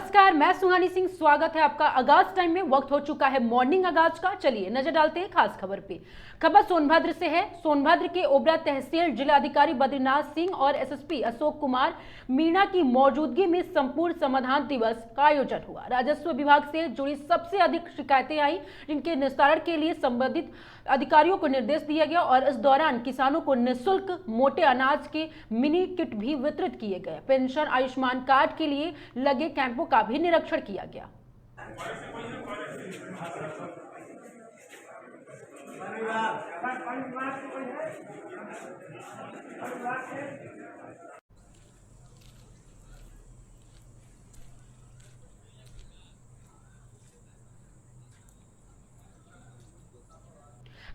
नमस्कार, मैं सुहानी सिंह। स्वागत है आपका आगाज टाइम में। वक्त हो चुका है मॉर्निंग आगाज का। चलिए नजर डालते हैं खास खबर पे। खबर सोनभद्र से है। सोनभद्र के ओबरा तहसील जिलाधिकारी बद्रीनाथ सिंह और एसएसपी अशोक कुमार मीणा की मौजूदगी में संपूर्ण समाधान दिवस का आयोजन हुआ। राजस्व विभाग से जुड़ी सबसे अधिक शिकायतें आई, जिनके निस्तारण के लिए संबंधित अधिकारियों को निर्देश दिया गया और इस दौरान किसानों को निःशुल्क मोटे अनाज के मिनी किट भी वितरित किए गए। पेंशन, आयुष्मान कार्ड के लिए लगे कैंपों का भी निरीक्षण किया गया।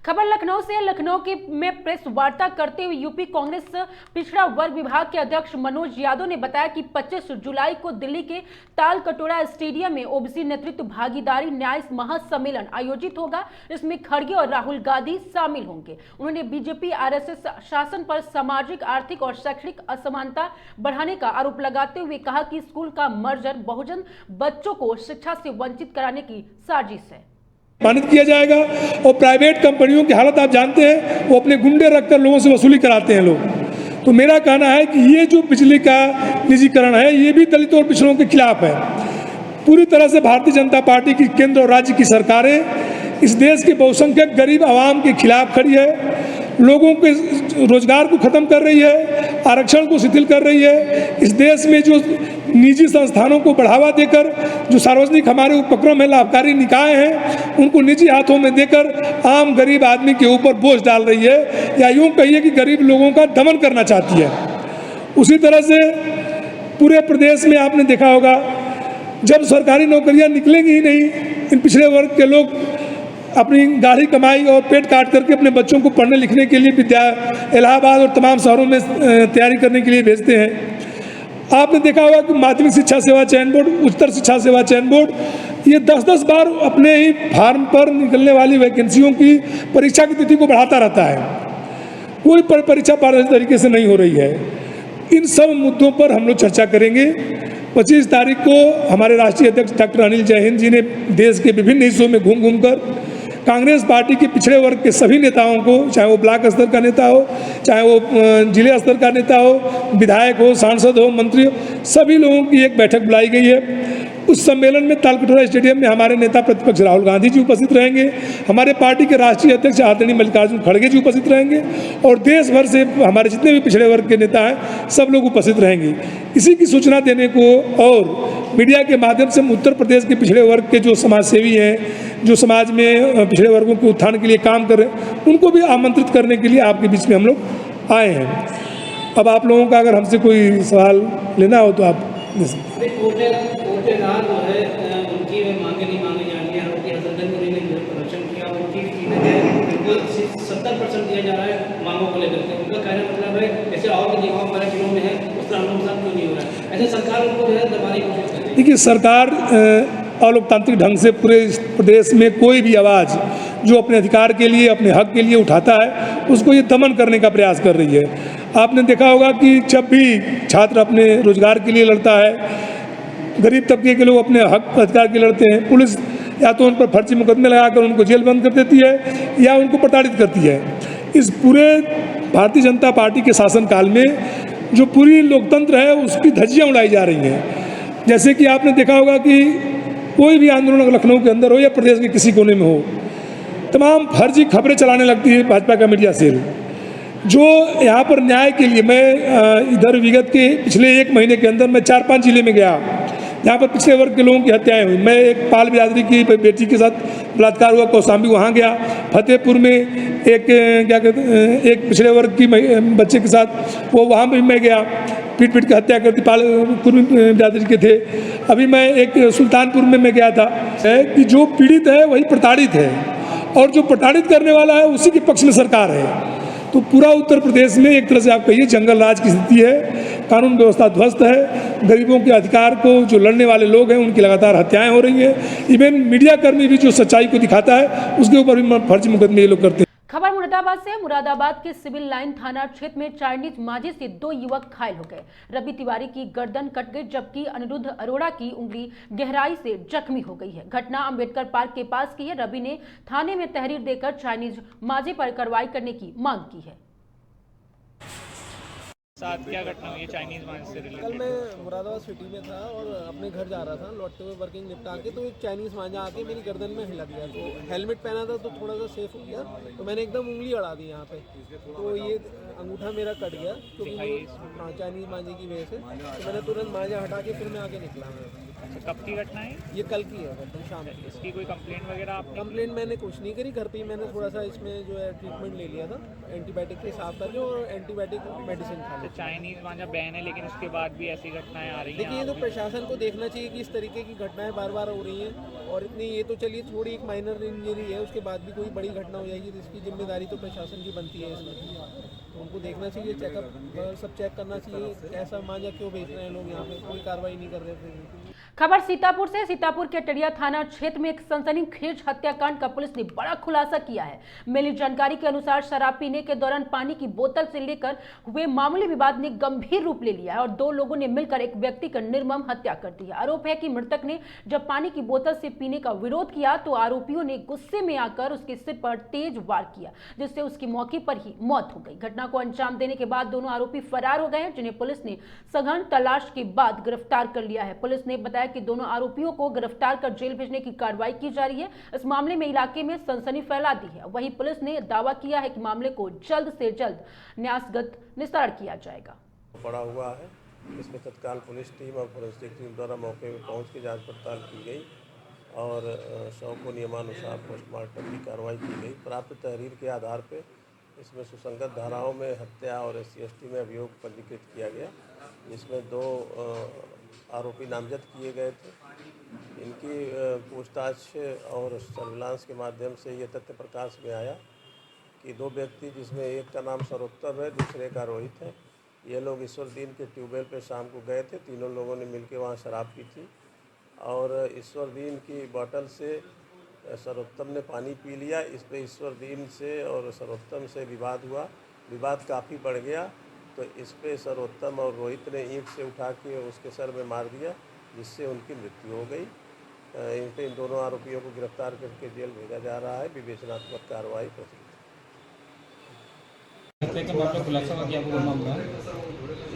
खबर लखनऊ से। लखनऊ के में प्रेस वार्ता करते हुए यूपी कांग्रेस पिछड़ा वर्ग विभाग के अध्यक्ष मनोज यादव ने बताया कि 25 जुलाई को दिल्ली के ताल कटोरा स्टेडियम में ओबीसी नेतृत्व भागीदारी न्याय महासम्मेलन आयोजित होगा। इसमें खड़गे और राहुल गांधी शामिल होंगे। उन्होंने बीजेपी आरएसएस शासन पर सामाजिक, आर्थिक और शैक्षणिक असमानता बढ़ाने का आरोप लगाते हुए कहा कि स्कूल का मर्जर बहुजन बच्चों को शिक्षा से वंचित कराने की साजिश है। सम्मानित किया जाएगा। और प्राइवेट कंपनियों की हालत आप जानते हैं, वो अपने गुंडे रखकर लोगों से वसूली कराते हैं लोग। तो मेरा कहना है कि ये जो बिजली का निजीकरण है, ये भी दलितों और पिछड़ों के खिलाफ है। पूरी तरह से भारतीय जनता पार्टी की केंद्र और राज्य की सरकारें इस देश के बहुसंख्यक गरीब आवाम के खिलाफ खड़ी है। लोगों के रोजगार को खत्म कर रही है, आरक्षण को शिथिल कर रही है। इस देश में जो निजी संस्थानों को बढ़ावा देकर जो सार्वजनिक हमारे उपक्रम है, लाभकारी निकाय हैं, उनको निजी हाथों में देकर आम गरीब आदमी के ऊपर बोझ डाल रही है, या यूँ कहिए कि गरीब लोगों का दमन करना चाहती है। उसी तरह से पूरे प्रदेश में आपने देखा होगा, जब सरकारी नौकरियां निकलेंगी ही नहीं, इन पिछड़े वर्ग के लोग अपनी गाढ़ी कमाई और पेट काट करके अपने बच्चों को पढ़ने लिखने के लिए इलाहाबाद और तमाम शहरों में तैयारी करने के लिए भेजते हैं। आपने देखा होगा कि माध्यमिक शिक्षा सेवा चयन बोर्ड, उच्चतर शिक्षा सेवा चयन बोर्ड, ये 10-10 बार अपने ही फार्म पर निकलने वाली वैकेंसियों की परीक्षा की तिथि को बढ़ाता रहता है। कोई परीक्षा पारदर्शी तरीके से नहीं हो रही है। इन सब मुद्दों पर हम लोग चर्चा करेंगे। 25 तारीख को हमारे राष्ट्रीय अध्यक्ष डॉक्टर अनिल जैन जी ने देश के विभिन्न हिस्सों में घूम घूम कर कांग्रेस पार्टी के पिछड़े वर्ग के सभी नेताओं को, चाहे वो ब्लॉक स्तर का नेता हो, चाहे वो जिले स्तर का नेता हो, विधायक हो, सांसद हो, मंत्री हो, सभी लोगों की एक बैठक बुलाई गई है। उस सम्मेलन में तालकटोरा स्टेडियम में हमारे नेता प्रतिपक्ष राहुल गांधी जी उपस्थित रहेंगे, हमारे पार्टी के राष्ट्रीय अध्यक्ष आदरणीय मल्लिकार्जुन खड़गे जी उपस्थित रहेंगे, और देश भर से हमारे जितने भी पिछड़े वर्ग के नेता हैं सब लोग उपस्थित रहेंगे। इसी की सूचना देने को और मीडिया के माध्यम से उत्तर प्रदेश के पिछड़े वर्ग के जो समाज सेवी हैं, जो समाज में पिछड़े वर्गों के उत्थान के लिए काम कर रहे हैं, उनको भी आमंत्रित करने के लिए आपके बीच में हम लोग आए हैं। अब आप लोगों का अगर हमसे कोई सवाल लेना हो तो आप ले सकते हैं। उनकी मांगे नहीं मांगी जा रही है, उनकी हसनगंज में उन्होंने प्रदर्शन किया, उनकी बिल्कुल 70% दिया जा रहा है मांगों को लेकर के। उनका कहना मतलब है जैसे और भी निगम हमारे जिलों में है, उस तरह हम लोग साथ क्यों नहीं हो रहा है? ऐसे सरकार उनको जो है दबाने की कोशिश कर रही है। देखिए, सरकार अलोकतांत्रिक ढंग से पूरे प्रदेश में कोई भी आवाज़ जो अपने अधिकार के लिए, अपने हक के लिए उठाता है, उसको ये दमन करने का प्रयास कर रही है। आपने देखा होगा कि जब भी छात्र अपने रोजगार के लिए लड़ता है, गरीब तबके के लोग अपने हक अधिकार के लिए लड़ते हैं, पुलिस या तो उन पर फर्जी मुकदमे लगाकर उनको जेल बंद कर देती है या उनको प्रताड़ित करती है। इस पूरे भारतीय जनता पार्टी के शासनकाल में जो पूरी लोकतंत्र है, उसकी धज्जियाँ उड़ाई जा रही हैं। जैसे कि आपने देखा होगा कि कोई भी आंदोलन लखनऊ के अंदर हो या प्रदेश के किसी कोने में हो, तमाम फर्जी खबरें चलाने लगती है भाजपा का मीडिया सेल। जो यहाँ पर न्याय के लिए, मैं इधर विगत के पिछले 1 महीने के अंदर मैं 4-5 जिले में गया जहाँ पर पिछड़े वर्ग के लोगों की हत्याएं हुई। मैं एक पाल बिरादरी की बेटी के साथ बलात्कार हुआ, कौशाम्बी, वहाँ गया। फतेहपुर में एक क्या कहते हैं, एक पिछड़े वर्ग की बच्चे के साथ वो वहाँ भी मैं गया, पीट के हत्या करती, पालपुर बिरादरी के थे। अभी मैं एक सुल्तानपुर में मैं गया था। है कि जो पीड़ित है वही प्रताड़ित है, और जो प्रताड़ित करने वाला है उसी के पक्ष में सरकार है। तो पूरा उत्तर प्रदेश में एक तरह से आप कहिए जंगल राज की स्थिति है, कानून व्यवस्था ध्वस्त है, गरीबों के अधिकार को जो लड़ने वाले लोग हैं उनकी लगातार हत्याएं हो रही हैं। इवन मीडिया कर्मी भी जो सच्चाई को दिखाता है उसके ऊपर भी फर्जी मुकदमे ये लोग करते हैं। खबर मुरादाबाद से मुरादाबाद के सिविल लाइन थाना क्षेत्र में चाइनीज मांझे से 2 युवक घायल हो गए। रवि तिवारी की गर्दन कट गई जबकि अनिरुद्ध अरोड़ा की उंगली गहराई से जख्मी हो गई है। घटना अंबेडकर पार्क के पास की है। रवि ने थाने में तहरीर देकर चाइनीज मांझे पर कार्रवाई करने की मांग की है। साथ क्या घटना हुई है चाइनीज मांझे से रिलेटेड? कल मैं मुरादाबाद सिटी में था और अपने घर जा रहा था, लौटते हुए वर्किंग निपटा के तो एक चाइनीज़ मांझा आके मेरी गर्दन में हिला दिया। तो हेलमेट पहना था तो थोड़ा सा सेफ हो गया, तो मैंने एकदम उंगली अड़ा दी यहाँ पे, तो ये अंगूठा मेरा कट गया क्योंकि हाँ चाइनीज़ मांझे की वजह से। तो मैंने तुरंत मांझा हटा के फिर मैं आके निकला। कब की घटना है ये कल की है, एकदम शाम की। इसकी कोई कंप्लेंट वगैरह आपने? कंप्लेंट मैंने कुछ नहीं करी, घर पे ही मैंने थोड़ा सा इसमें जो है ट्रीटमेंट ले लिया था, एंटीबायोटिक के साथ करके और एंटीबायोटिक मेडिसिन खा ली। चाइनीज मांझा बैन है लेकिन उसके बाद भी ऐसी घटनाएं आ रही हैं। देखिए ये तो प्रशासन को देखना चाहिए कि इस तरीके की घटनाएं बार बार हो रही हैं और इतनी, ये तो चलिए थोड़ी एक माइनर इंजरी है, उसके बाद भी कोई बड़ी घटना हो जाएगी तो इसकी जिम्मेदारी तो प्रशासन की बनती है इसमें। तो उनको देखना चाहिए, चेकअप सब चेक करना चाहिए, कैसा मांझा क्यों बेच रहे हैं लोग यहाँ पे, कोई कार्रवाई नहीं कर रहे थे। खबर सीतापुर से। सीतापुर के टड़िया थाना क्षेत्र में एक सनसनीखेज हत्याकांड का पुलिस ने बड़ा खुलासा किया है। मिली जानकारी के अनुसार शराब पीने के दौरान पानी की बोतल से लेकर हुए मामूली विवाद ने गंभीर रूप ले लिया है और 2 लोगों ने मिलकर एक व्यक्ति की निर्मम हत्या कर दी है। आरोप है कि मृतक ने जब पानी की बोतल से पीने का विरोध किया तो आरोपियों ने गुस्से में आकर उसके सिर पर तेज वार किया जिससे उसकी मौके पर ही मौत हो गई। घटना को अंजाम देने के बाद दोनों आरोपी फरार हो गए हैं, जिन्हें पुलिस ने सघन तलाश के बाद गिरफ्तार कर लिया है। पुलिस ने बताया कि दोनों आरोपियों को गिरफ्तार कर जेल भेजने की कार्रवाई की जा रही है। इस मामले में इलाके में सनसनी फैला दी है। वहीं पुलिस ने दावा किया है कि मामले को जल्द से जल्द न्यासगत निस्तारण किया जाएगा। पड़ा हुआ है, इसमें तत्काल पुलिस टीम और फोरेंसिक टीम द्वारा मौके पर पहुंच के जांच पड़ताल की गई और शव को नियमानुसार पोस्टमार्टम की कार्रवाई की गई। प्राप्त तहरीर के आधार पर इसमें सुसंगत धाराओं में हत्या और SC/ST में अभियोग पंजीकृत किया गया, जिसमें 2 आरोपी नामजद किए गए थे। इनकी पूछताछ और सर्विलांस के माध्यम से ये तथ्य प्रकाश में आया कि 2 व्यक्ति, जिसमें एक का नाम सर्वोत्तम है, दूसरे का रोहित है, ये लोग ईश्वरदीन के ट्यूबवेल पे शाम को गए थे। तीनों लोगों ने मिलकर वहाँ शराब पी थी और ईश्वरदीन की बोतल से सर्वोत्तम ने पानी पी लिया। इस पर ईश्वरदीन से और सर्वोत्तम से विवाद हुआ, विवाद काफ़ी बढ़ गया, तो इस पे सर्वोत्तम और रोहित ने ईंट से उठा के उसके सर में मार दिया, जिससे उनकी मृत्यु हो गई। इन दोनों आरोपियों को गिरफ्तार करके जेल भेजा जा रहा है। विवेचनात्मक कार्रवाई प्रस्तुत।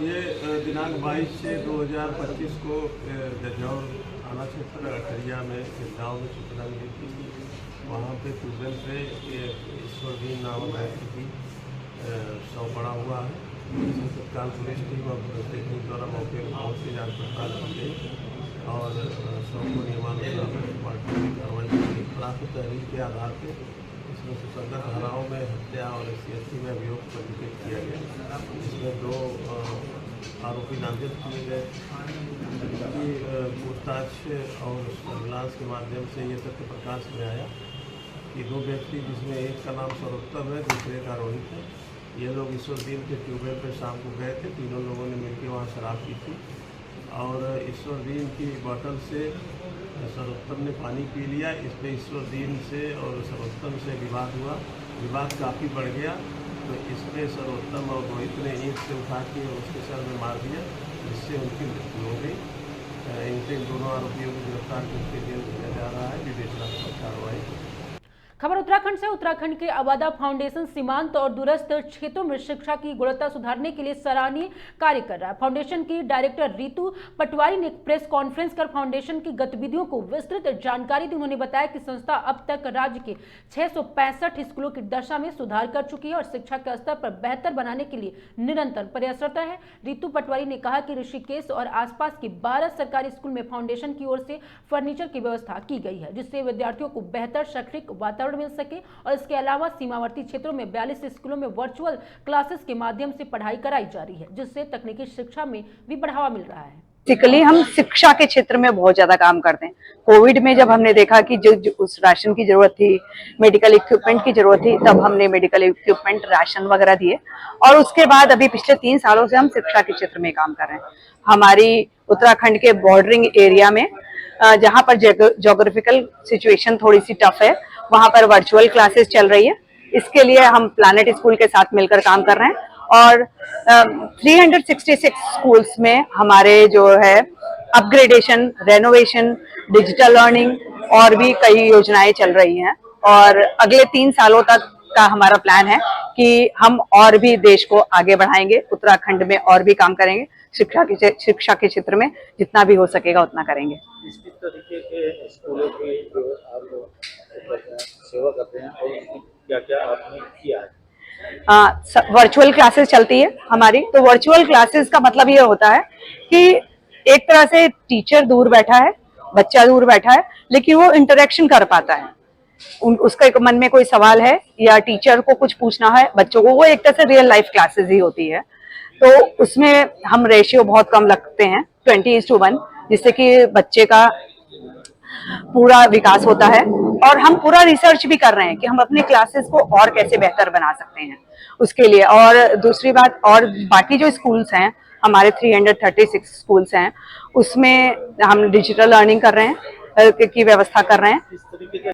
ये दिनांक 22/6/2025 को जजौर थाना क्षेत्र अठरिया में एक गाँव में सूचना मिली थी कि वहाँ पे ट्यूबवेल पे ईश्वरदीन नामक व्यक्ति की शव पड़ा हुआ है। तत्काल पुलिस टीम और फोरेंसिक टीम द्वारा मौके पर पहुँच के जांच पड़ताल की गई और शव को नियमानुसार पोस्टमार्टम की कार्रवाई की गई। प्राप्त तहरीर के आधार पर इसमें सुसंगत धाराओं में हत्या और SC/ST में अभियोग पंजीकृत किया गया, जिसमें 2 आरोपी नामजद किए गए। इनकी पूछताछ और सर्विलांस के माध्यम से ये तथ्य प्रकाश में आया कि 2 व्यक्ति, जिसमें एक का नाम सर्वोत्तम है, दूसरे का रोहित है, ये लोग ईश्वरदीन के ट्यूबवेल पर शाम को गए थे। तीनों लोगों ने मिलकर वहाँ शराब पी थी और ईश्वरदीन की बोतल से सर्वोत्तम ने पानी पी लिया। इस पर ईश्वरदीन से और सर्वोत्तम से विवाद हुआ, विवाद काफ़ी बढ़ गया, तो इस पर सर्वोत्तम और रोहित ने ईंट से उठा के उसके सर में मार दिया, जिससे उनकी मृत्यु हो गई। इन दोनों आरोपियों को गिरफ्तार करके जेल भेजा जा रहा है। विवेचनात्मक कार्रवाई। खबर उत्तराखंड से। उत्तराखंड के अवादा फाउंडेशन सीमांत और दूरस्थ क्षेत्रों में शिक्षा की गुणवत्ता सुधारने के लिए सराहनीय कार्य कर रहा है। फाउंडेशन की डायरेक्टर रितु पटवारी ने एक प्रेस कॉन्फ्रेंस कर फाउंडेशन की गतिविधियों को विस्तृत जानकारी दी। उन्होंने बताया कि संस्था अब तक राज्य के 665 स्कूलों की दशा में सुधार कर चुकी है और शिक्षा के स्तर पर बेहतर बनाने के लिए निरंतर प्रयासरत है। रितु पटवारी ने कहा कि ऋषिकेश और आसपास के 12 सरकारी स्कूल में फाउंडेशन की ओर से फर्नीचर की व्यवस्था की गई है, जिससे विद्यार्थियों को बेहतर शैक्षणिक वातावरण मिल सके और इसके अलावा सीमावर्ती क्षेत्रों में 42 स्कूलों में वर्चुअल क्लासेस के माध्यम से पढ़ाई कराई जा रही है, जिससे तकनीकी शिक्षा में भी बढ़ावा मिल रहा है। बेसिकली हम शिक्षा के क्षेत्र में बहुत ज्यादा काम करते हैं। कोविड में जब हमने देखा कि जो उस राशन की जरूरत थी, मेडिकल इक्विपमेंट की जरूरत थी, तब हमने मेडिकल इक्विपमेंट, राशन वगैरह दिए और उसके बाद अभी पिछले 3 सालों से हम शिक्षा के क्षेत्र में काम कर रहे हैं। हमारी उत्तराखंड के बॉर्डरिंग एरिया में जहाँ पर ज्योग्राफिकल सिचुएशन थोड़ी सी टफ है, वहाँ पर वर्चुअल क्लासेस चल रही है इसके लिए हम प्लैनेट स्कूल के साथ मिलकर काम कर रहे हैं और 366 स्कूल्स में हमारे जो है अपग्रेडेशन, रेनोवेशन, डिजिटल लर्निंग और भी कई योजनाएं चल रही हैं और अगले 3 सालों तक का हमारा प्लान है कि हम और भी देश को आगे बढ़ाएंगे, उत्तराखंड में और भी काम करेंगे, शिक्षा के क्षेत्र में जितना भी हो सकेगा उतना करेंगे। किस तरीके के स्कूलों की जो आप सेवा करते हैं और क्या क्या आपने किया है? वर्चुअल क्लासेस चलती है हमारी, तो वर्चुअल क्लासेस का मतलब ये होता है कि एक तरह से टीचर दूर बैठा है, बच्चा दूर बैठा है, लेकिन वो इंटरेक्शन कर पाता है। उसका एक मन में कोई सवाल है या टीचर को कुछ पूछना है बच्चों को, वो एक तरह से रियल लाइफ क्लासेस ही होती है। तो उसमें हम रेशियो बहुत कम रखते हैं 20:1, जिससे कि बच्चे का पूरा विकास होता है और हम पूरा रिसर्च भी कर रहे हैं कि हम अपने क्लासेस को और कैसे बेहतर बना सकते हैं उसके लिए। और दूसरी बात, और बाकी जो स्कूल्स हैं हमारे 336 स्कूल्स हैं, उसमें हम डिजिटल लर्निंग कर रहे हैं की व्यवस्था कर रहे हैं।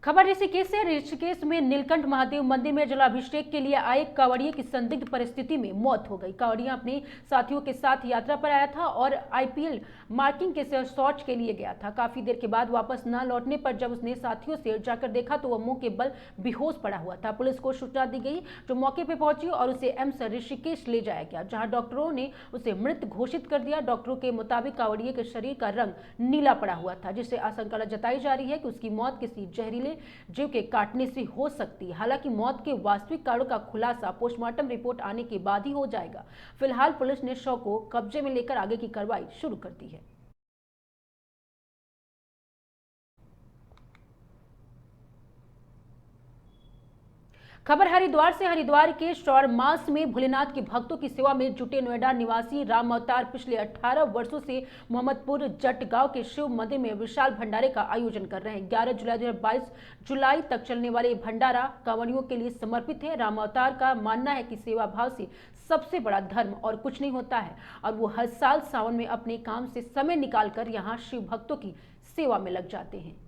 खबर ऋषिकेश से। ऋषिकेश में नीलकंठ महादेव मंदिर में जलाभिषेक के लिए आए कांवड़िए की संदिग्ध परिस्थिति में मौत हो गई। कांवड़िया अपने साथियों के साथ यात्रा पर आया था और आईपीएल मार्किंग के शौच के लिए गया था। काफी देर के बाद वापस न लौटने पर जब उसने साथियों से जाकर देखा तो वह मुंह के बल बेहोश पड़ा हुआ था। पुलिस को सूचना दी गई, जो मौके पर पहुंची और उसे एम्स ऋषिकेश ले जाया गया, जहाँ डॉक्टरों ने उसे मृत घोषित कर दिया। डॉक्टरों के मुताबिक कांवड़िए के शरीर का रंग नीला पड़ा हुआ था, जिससे आशंका जताई जा रही है कि उसकी मौत किसी जहरीले जीव के काटने से हो सकती है। हालांकि मौत के वास्तविक कारणों का खुलासा पोस्टमार्टम रिपोर्ट आने के बाद ही हो जाएगा। फिलहाल पुलिस ने शव को कब्जे में लेकर आगे की कार्रवाई शुरू कर दी है। खबर हरिद्वार से। हरिद्वार के श्रावण मास में भोलेनाथ के भक्तों की सेवा में जुटे नोएडा निवासी राम अवतार पिछले 18 वर्षों से मोहम्मदपुर जट गांव के शिव मंदिर में विशाल भंडारे का आयोजन कर रहे हैं। 11 जुलाई 2022 जुलाई तक चलने वाले भंडारा कांवड़ियों के लिए समर्पित है। राम अवतार का मानना है कि सेवा भाव से सबसे बड़ा धर्म और कुछ नहीं होता है और वो हर साल सावन में अपने काम से समय निकालकर यहाँ शिव भक्तों की सेवा में लग जाते हैं।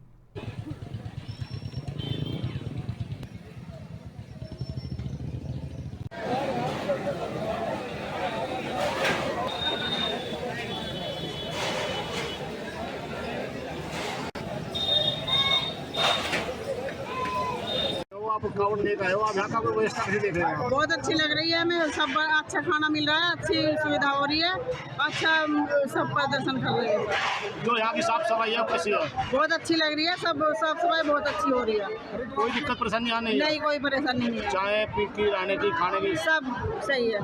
आप कावड़ लेकर आए हो, आप यहाँ का कोई व्यवस्था कैसे देख रहे हैं? बहुत अच्छी लग रही है, हमें सब अच्छा खाना मिल रहा है, अच्छी सुविधा हो रही है, अच्छा सब प्रदर्शन कर रहे हैं। जो यहाँ की साफ सफाई है कैसी है? बहुत अच्छी लग रही है, सब साफ सफाई बहुत अच्छी हो रही है। कोई दिक्कत परेशानी यहाँ नहीं है? नहीं, कोई परेशानी नहीं है। चाय पी की, रहने की, खाने की सब सही है।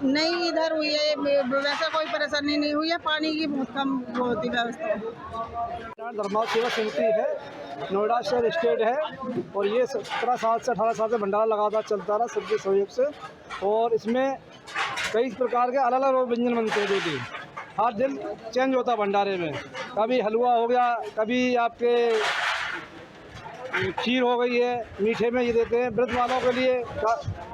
नहीं, इधर हुई है वैसा कोई परेशानी नहीं हुई है। पानी की बहुत कम होती व्यवस्था। धर्माव सेवा समिति है, नोएडा शहर स्टेट है और ये 17 साल से 18 साल से भंडारा लगातार चलता रहा सबके सहयोग से। और इसमें कई प्रकार के अलग अलग व्यंजन बनते हैं, जो कि हर दिन चेंज होता है भंडारे में। कभी हलवा हो गया, कभी आपके खीर हो गई है, मीठे में ये देते हैं। व्रत वालों के लिए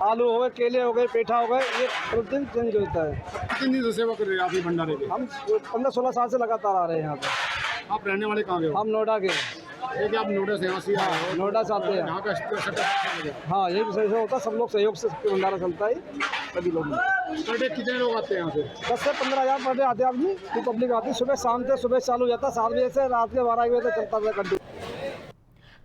आलू हो गए, केले हो गए, पेठा हो गए, ये प्रतिदिन चेंज होता है। कितनी दिन से सेवा कर रहे हैं आप ये भंडारे की? हम 15-16 साल से लगातार आ रहे हैं यहाँ पर। आप रहने वाले कहाँ के हो? हम नोएडा के। ये क्या आप नोएडा सेवा से आए हो? नोएडा से आते हैं। यहाँ का सेटअप? हाँ, ये भी सही से होता है, सब लोग सहयोग से भंडारा चलता है, सभी लोग। पर डे कितने लोग आते हैं यहाँ से? 10 से 15 हज़ार पर डे आते हैं आदमी, जो पब्लिक आती है। सुबह शाम से, सुबह चालू हो जाता है 7 बजे से रात के 12 बजे तक चलता है कंटिन्यू।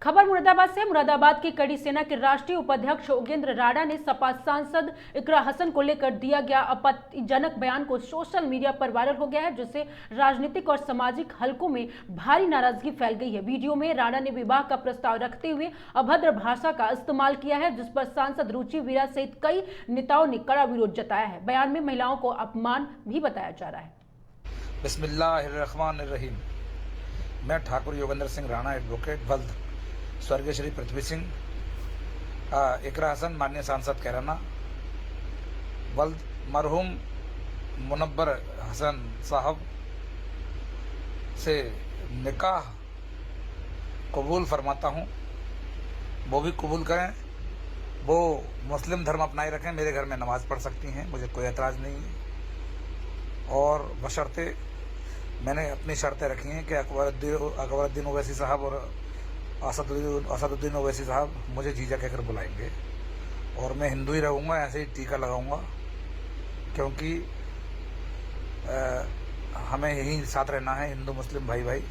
खबर मुरादाबाद से। मुरादाबाद की कड़ी सेना के राष्ट्रीय उपाध्यक्ष योगेंद्र राणा ने सपा सांसद इकरा हसन को लेकर दिया गया आपत्तिजनक बयान को सोशल मीडिया पर वायरल हो गया है, जिससे राजनीतिक और सामाजिक हलकों में भारी नाराजगी फैल गई है। वीडियो में राणा ने विवाह का प्रस्ताव रखते हुए अभद्र भाषा का इस्तेमाल किया है, जिस पर सांसद रुचि वीरा सहित कई नेताओं ने कड़ा विरोध जताया है। बयान में महिलाओं को अपमान भी बताया जा रहा है। बिस्मिल्लाहिर्रहमानिर्रहीम। मैं ठाकुर योगेंद्र सिंह राणा, एडवोकेट, वल्द, स्वर्गीय श्री पृथ्वी सिंह, इकरा हसन माननीय सांसद कैराना, वल्द मरहूम मुनव्वर हसन साहब से निकाह कबूल फरमाता हूँ। वो भी कबूल करें, वो मुस्लिम धर्म अपनाए रखें, मेरे घर में नमाज़ पढ़ सकती हैं, मुझे कोई एतराज़ नहीं है। और बशर्ते मैंने अपनी शर्तें रखी हैं कि अकबरुद्दीन ओवैसी साहब और असदुद्दीन ओवैसी साहब मुझे जीजा कहकर बुलाएंगे और मैं हिंदू ही रहूँगा, ऐसे ही टीका लगाऊंगा, क्योंकि हमें यही साथ रहना है, हिंदू मुस्लिम भाई भाई।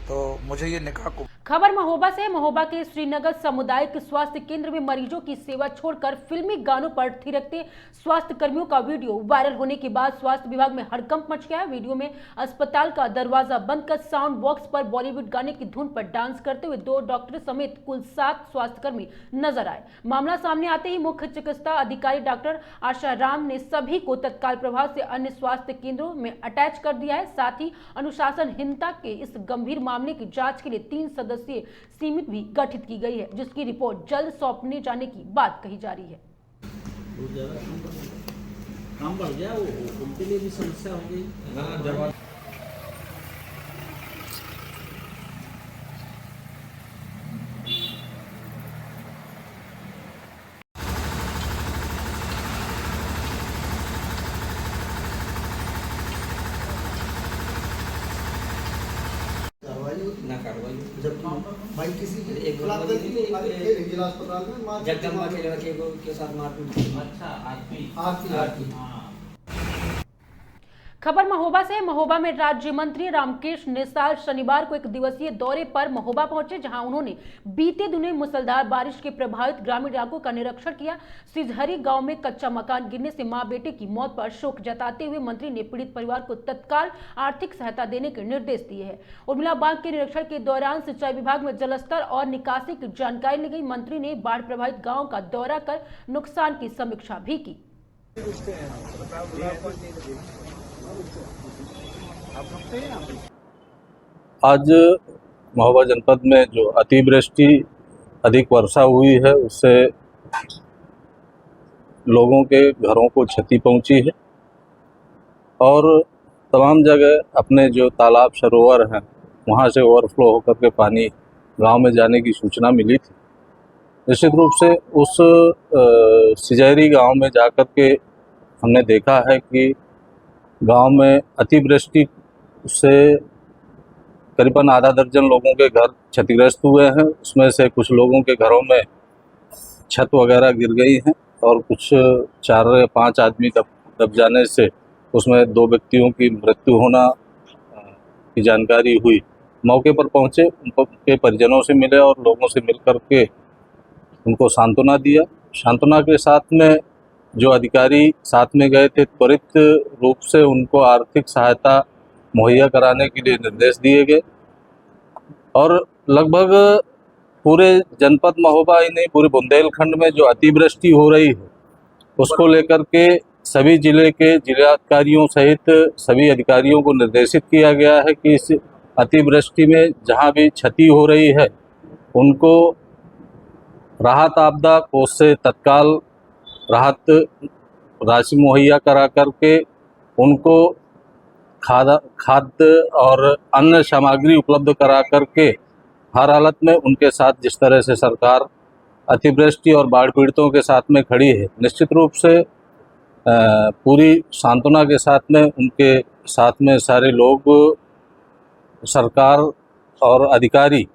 तो मुझे ये निकाह खबर महोबा से। महोबा के श्रीनगर सामुदायिक स्वास्थ्य केंद्र में मरीजों की सेवा छोड़कर फिल्मी गानों पर थिरकते स्वास्थ्य कर्मियों का वीडियो वायरल होने के बाद स्वास्थ्य विभाग में हड़कंप मच गया है। वीडियो में अस्पताल का दरवाजा बंद कर साउंड बॉक्स पर बॉलीवुड गाने की धुन पर डांस करते हुए 2 डॉक्टर समेत कुल 7 स्वास्थ्यकर्मी नजर आए। मामला सामने आते ही मुख्य चिकित्सा अधिकारी डॉक्टर आशा राम ने सभी को तत्काल प्रभाव से अन्य स्वास्थ्य केंद्रों में अटैच कर दिया है। साथ ही अनुशासनहीनता के इस गंभीर मामले की जांच के लिए 3 सदस्यीय समिति भी गठित की गई है, जिसकी रिपोर्ट जल्द सौंपने जाने की बात कही जा रही है। काम बढ़ गया, उनके लिए भी समस्या हो गई। ना कार्रवाई भाई किसी एक जिला अस्पताल में जगदम्बा के लड़के के साथ मारपीट। अच्छा, आरती। खबर महोबा से। महोबा में राज्य मंत्री रामकेश निसार शनिवार को 1 दिवसीय दौरे पर महोबा पहुंचे, जहां उन्होंने बीते दिनों मूसलाधार बारिश के प्रभावित ग्रामीण इलाकों का निरीक्षण किया। सिजहरी गांव में कच्चा मकान गिरने से मां बेटे की मौत पर शोक जताते हुए मंत्री ने पीड़ित परिवार को तत्काल आर्थिक सहायता देने के निर्देश दिए हैं। उर्मिला बांध के निरीक्षण के दौरान सिंचाई विभाग में जलस्तर और निकासी की जानकारी ली गई। मंत्री ने बाढ़ प्रभावित गाँव का दौरा कर नुकसान की समीक्षा भी की। आज महोबा जनपद में जो अतिवृष्टि अधिक वर्षा हुई है, उससे लोगों के घरों को क्षति पहुंची है और तमाम जगह अपने जो तालाब सरोवर हैं वहां से ओवरफ्लो होकर के पानी गांव में जाने की सूचना मिली थी। निश्चित रूप से उस सिजहरी गांव में जाकर के हमने देखा है कि गांव में अतिवृष्टि से करीबन आधा दर्जन लोगों के घर क्षतिग्रस्त हुए हैं। उसमें से कुछ लोगों के घरों में छत वगैरह गिर गई हैं और कुछ 4 या 5 आदमी दब जाने से उसमें 2 व्यक्तियों की मृत्यु होना की जानकारी हुई। मौके पर पहुंचे, उनके परिजनों से मिले और लोगों से मिल कर के उनको सांत्वना दिया। सांत्वना के साथ में जो अधिकारी साथ में गए थे, त्वरित रूप से उनको आर्थिक सहायता मुहैया कराने के लिए निर्देश दिए गए और लगभग पूरे जनपद महोबा ही नहीं, पूरे बुंदेलखंड में जो अतिवृष्टि हो रही है उसको लेकर के सभी जिले के जिलाधिकारियों सहित सभी अधिकारियों को निर्देशित किया गया है कि इस अतिवृष्टि में जहां भी क्षति हो रही है उनको राहत आपदा कोष से तत्काल राहत राशि मुहैया करा करके उनको खाद्य और अन्य सामग्री उपलब्ध करा करके हर हालत में उनके साथ जिस तरह से सरकार अतिवृष्टि और बाढ़ पीड़ितों के साथ में खड़ी है, निश्चित रूप से पूरी सांत्वना के साथ में उनके साथ में सारे लोग, सरकार और अधिकारी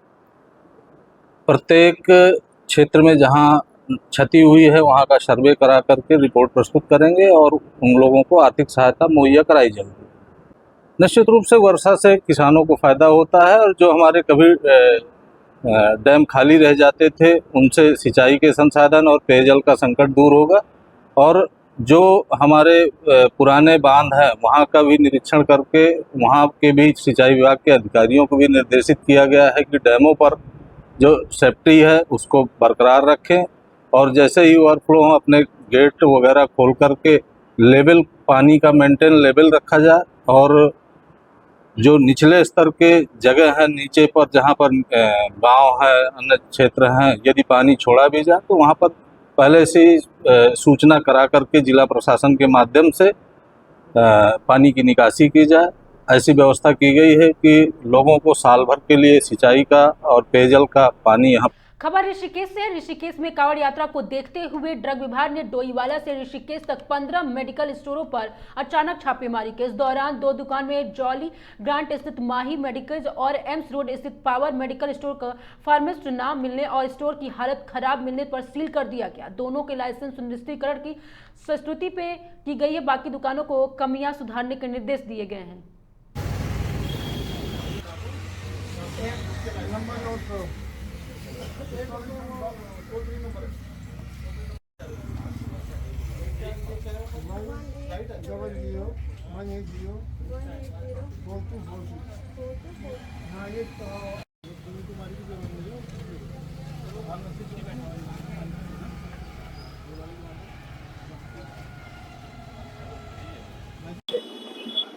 प्रत्येक क्षेत्र में जहां क्षति हुई है वहां का सर्वे करा करके रिपोर्ट प्रस्तुत करेंगे और उन लोगों को आर्थिक सहायता मुहैया कराई जाएगी। निश्चित रूप से वर्षा से किसानों को फायदा होता है और जो हमारे कभी डैम खाली रह जाते थे उनसे सिंचाई के संसाधन और पेयजल का संकट दूर होगा और जो हमारे पुराने बांध हैं वहां का भी निरीक्षण करके वहां के भी सिंचाई विभाग के अधिकारियों को भी निर्देशित किया गया है कि डैमों पर जो सेफ्टी है उसको बरकरार रखें और जैसे ही ओवरफ्लो हो अपने गेट वगैरह खोल करके लेवल पानी का मेंटेन लेवल रखा जाए और जो निचले स्तर के जगह है नीचे पर जहाँ पर गांव है, अन्य क्षेत्र हैं, यदि पानी छोड़ा भी जाए तो वहाँ पर पहले से ही सूचना करा करके जिला प्रशासन के माध्यम से पानी की निकासी की जाए। ऐसी व्यवस्था की गई है कि लोगों को साल भर के लिए सिंचाई का और पेयजल का पानी यहाँ खबर ऋषिकेश से। ऋषिकेश में कांवड़ यात्रा को देखते हुए ड्रग विभाग ने डोईवाला से ऋषिकेश तक 15 मेडिकल स्टोरों पर अचानक छापेमारी की। इस दौरान 2 दुकान में जॉली ग्रांट स्थित माही मेडिकल्स और एम्स रोड स्थित पावर मेडिकल स्टोर का फार्मिस्ट नाम मिलने और स्टोर की हालत खराब मिलने पर सील कर दिया गया। दोनों के लाइसेंस सुनिश्चितीकरण की संस्तुति पे की गई है। बाकी दुकानों को कमियां सुधारने के निर्देश दिए गए हैं।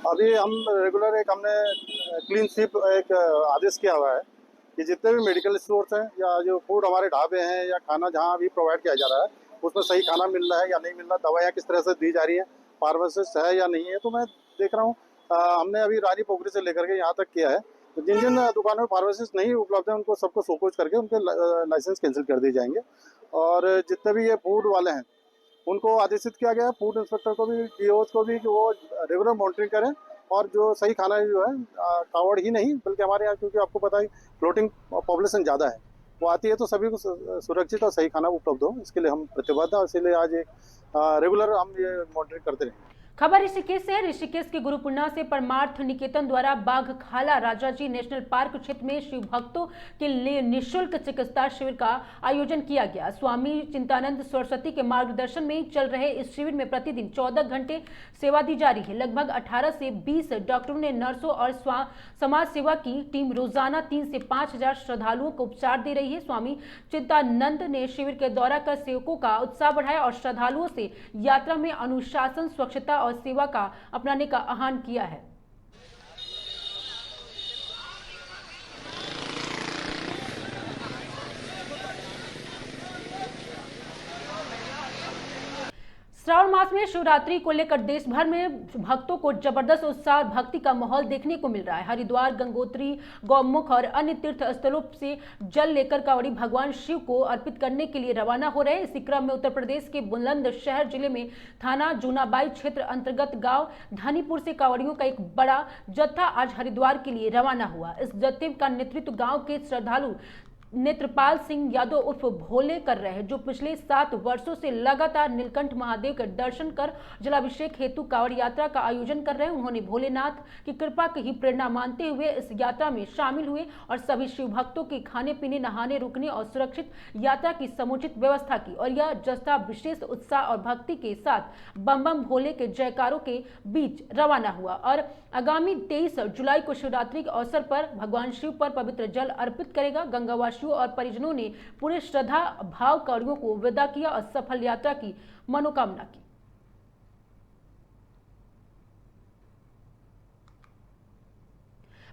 अभी हम रेगुलर एक हमने क्लीन स्वीप एक आदेश किया हुआ है कि जितने भी मेडिकल स्टोर्स हैं या जो फूड हमारे ढाबे हैं या खाना जहाँ भी प्रोवाइड किया जा रहा है उसमें सही खाना मिल रहा है या नहीं मिल रहा, दवाइयाँ किस तरह से दी जा रही हैं, फार्मासिस्ट है या नहीं है। तो मैं देख रहा हूँ हमने अभी रानी पोखरी से लेकर के यहाँ तक किया है। तो जिन जिन दुकानों में फार्मासिस्ट नहीं उपलब्ध है उनको सबको शोकॉज करके उनके लाइसेंस कैंसिल कर दिए जाएंगे। और जितने भी ये फूड वाले हैं उनको आदेशित किया गया है, फूड इंस्पेक्टर को भी, डीओज को भी, कि वो रेगुलर मॉनिटरिंग करें और जो सही खाना जो है कावड़ ही नहीं बल्कि हमारे यहाँ, क्योंकि आपको पता है फ्लोटिंग पॉपुलेशन ज़्यादा है, वो आती है तो सभी को सुरक्षित और सही खाना उपलब्ध हो, इसके लिए हम प्रतिबद्ध हैं। इसीलिए आज एक रेगुलर हम ये मॉनिटरिंग करते रहेंगे। खबर ऋषिकेश से। ऋषिकेश के गुरुपूर्णा से परमार्थ निकेतन द्वारा बाघखाला राजाजी नेशनल पार्क क्षेत्र में शिव भक्तों के लिए निःशुल्क चिकित्सा शिविर का आयोजन किया गया। स्वामी चिंतानंद सरस्वती के मार्गदर्शन में चल रहे इस शिविर में प्रतिदिन 14 घंटे सेवा दी जा रही है। लगभग 18 से 20 डॉक्टरों ने, नर्सों और समाज सेवा की टीम रोजाना 3 से 5 हजार श्रद्धालुओं को उपचार दे रही है। स्वामी चिंतानंद ने शिविर के दौरा कर सेवकों का उत्साह बढ़ाया और श्रद्धालुओं से यात्रा में अनुशासन, स्वच्छता और सेवा का अपनाने का आह्वान किया है। श्रावण मास में शिवरात्रि को लेकर देश भर में भक्तों को जबरदस्त उत्साह और भक्ति का माहौल देखने को मिल रहा है। हरिद्वार, गंगोत्री, गौमुख और अन्य तीर्थ स्थलों से जल लेकर कांवड़ी भगवान शिव को अर्पित करने के लिए रवाना हो रहे हैं। इसी क्रम में उत्तर प्रदेश के बुलंदशहर जिले में थाना जूनाबाई क्षेत्र अंतर्गत गांव धनीपुर से कांवड़ियों का एक बड़ा जत्था आज हरिद्वार के लिए रवाना हुआ। इस जत्थे का नेतृत्व गाँव के श्रद्धालु नेत्रपाल सिंह यादव उर्फ भोले कर रहे हैं, जो पिछले 7 वर्षों से लगातार नीलकंठ महादेव के दर्शन कर जलाभिषेक हेतु कांवड़ यात्रा का आयोजन कर रहे हैं। उन्होंने भोलेनाथ की कृपा की ही प्रेरणा मानते हुए इस यात्रा में शामिल हुए और सभी शिव भक्तों के खाने पीने, नहाने, रुकने और सुरक्षित यात्रा की समुचित व्यवस्था की। और यह जत्था विशेष उत्साह और भक्ति के साथ बम बम भोले के जयकारों के बीच रवाना हुआ और आगामी 23 जुलाई को शिवरात्रि के अवसर पर भगवान शिव पर पवित्र जल अर्पित करेगा। गंगावासियों और परिजनों ने पूरे श्रद्धा भाव कांवड़ियों को विदा किया और सफल यात्रा की मनोकामना की।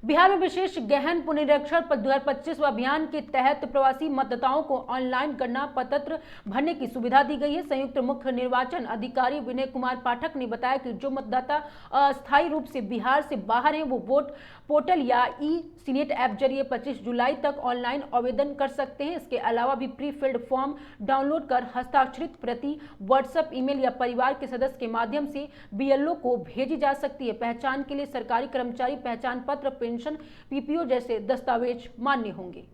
बिहार में विशेष गहन पुनरीक्षण 2025 अभियान के तहत प्रवासी मतदाताओं को ऑनलाइन गणना पत्र भरने की सुविधा दी गई है। संयुक्त मुख्य निर्वाचन अधिकारी विनय कुमार पाठक ने बताया कि जो मतदाता अस्थायी रूप से बिहार से बाहर हैं वो वोट पोर्टल या ई-सीनेट ऐप जरिए 25 जुलाई तक ऑनलाइन आवेदन कर सकते हैं। इसके अलावा भी प्री फिल्ड फॉर्म डाउनलोड कर हस्ताक्षरित प्रति व्हाट्सएप, ईमेल या परिवार के सदस्य के माध्यम से बीएलओ को भेजी जा सकती है। पहचान के लिए सरकारी कर्मचारी पहचान पत्र, पेंशन, पीपीओ जैसे दस्तावेज मान्य होंगे।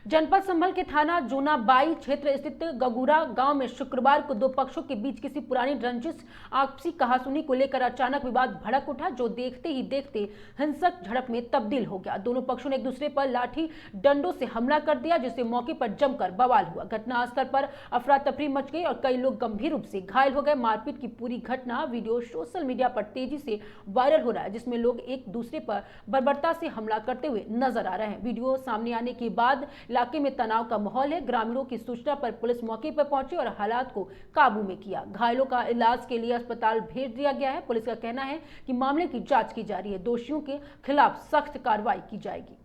जनपद संभल के थाना जूनाबाई क्षेत्र स्थित गगुरा गांव में शुक्रवार को 2 पक्षों के बीच किसी पुरानी रंजिश, आपसी कहासुनी को लेकर अचानक विवाद भड़क उठा, जो देखते ही देखते हिंसक झड़प में तब्दील हो गया। दोनों पक्षों ने एक दूसरे पर लाठी डंडों से हमला कर दिया, जिससे मौके पर जमकर बवाल हुआ। घटनास्थल पर अफरा तफरी मच गई और कई लोग गंभीर रूप से घायल हो गए। मारपीट की पूरी घटना वीडियो सोशल मीडिया पर तेजी से वायरल हो रहा है, जिसमें लोग एक दूसरे पर बर्बरता से हमला करते हुए नजर आ रहे हैं। वीडियो सामने आने के बाद इलाके में तनाव का माहौल है। ग्रामीणों की सूचना पर पुलिस मौके पर पहुंची और हालात को काबू में किया। घायलों का इलाज के लिए अस्पताल भेज दिया गया है। पुलिस का कहना है कि मामले की जांच की जा रही है। दोषियों के खिलाफ सख्त कार्रवाई की जाएगी।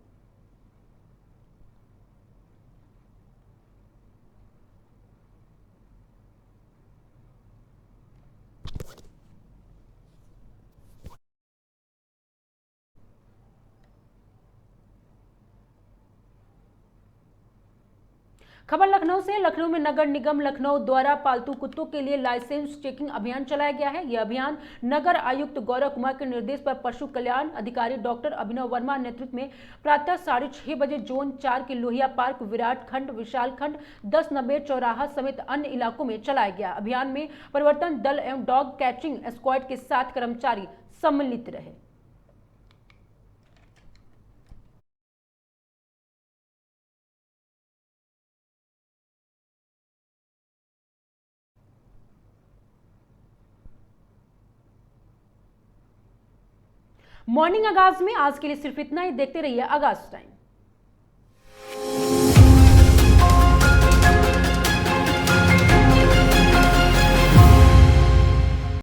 खबर लखनऊ से। लखनऊ में नगर निगम लखनऊ द्वारा पालतू कुत्तों के लिए लाइसेंस चेकिंग अभियान चलाया गया है। यह अभियान नगर आयुक्त गौरव कुमार के निर्देश पर पशु कल्याण अधिकारी डॉक्टर अभिनव वर्मा नेतृत्व में प्रातः 6:30 बजे जोन 4 के लोहिया पार्क, विराट खंड, विशाल खंड, 10 नंबर चौराहा समेत अन्य इलाकों में चलाया गया। अभियान में परिवर्तन दल एवं डॉग कैचिंग स्क्वाड के 7 कर्मचारी सम्मिलित रहे। मॉर्निंग आगाज में आज के लिए सिर्फ इतना ही। देखते रहिए आगाज टाइम।